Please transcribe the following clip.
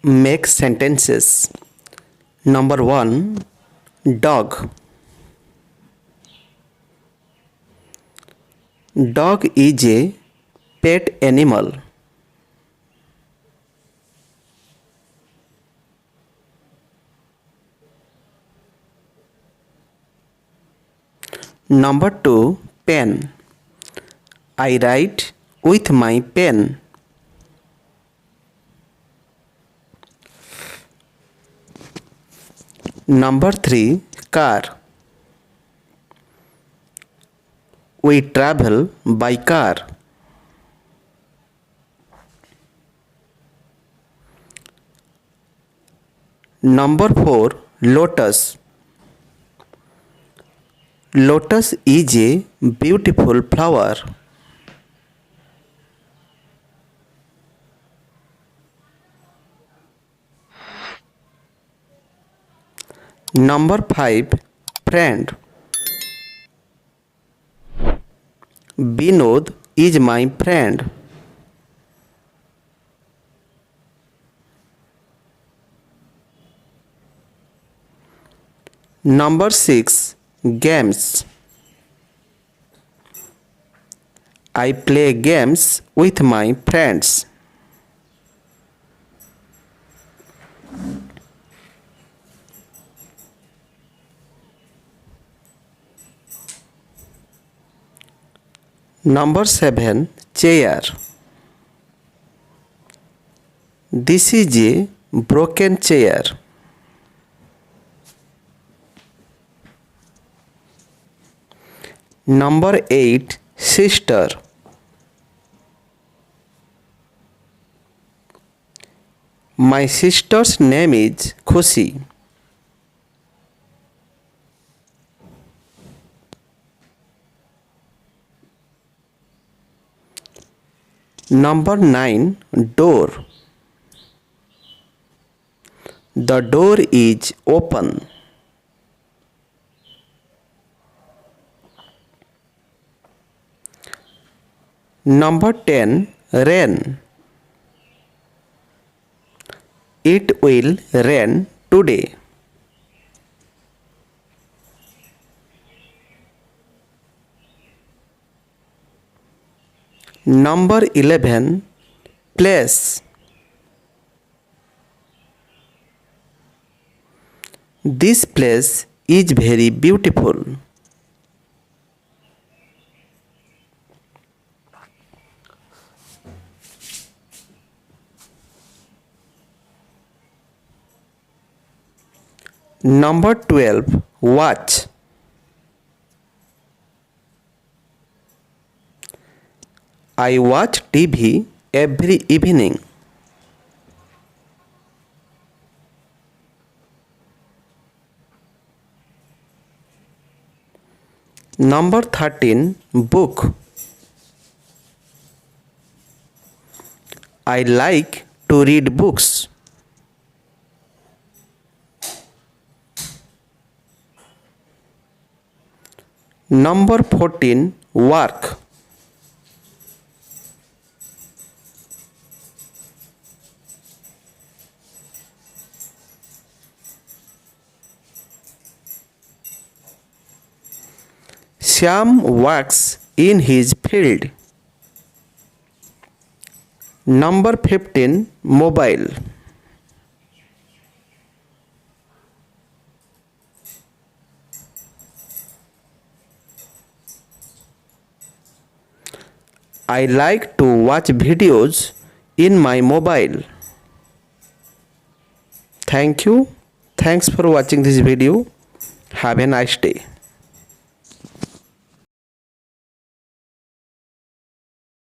Make sentences. Number 1. Dog. Dog is a pet animal. Number 2. Pen. I write with my pen. Number 3. Car. We travel by car. Number 4. Lotus. Lotus is a beautiful flower. Number 5. Friend. Binod is my friend. Number 6. Games. I play games with my friends. Number 7. Chair. This is a broken chair. Number 8. Sister. My sister's name is Khushi. Number 9. Door. The door is open. Number 10. Rain. It will rain today. Number 11. Place. This place is very beautiful. Number 12. Watch. I watch TV every evening. Number 13. Book. I like to read books. Number 14. Work. Shyam works in his field. Number 15. Mobile. I like to watch videos in my mobile. Thank you. Thanks for watching this video. Have a nice day.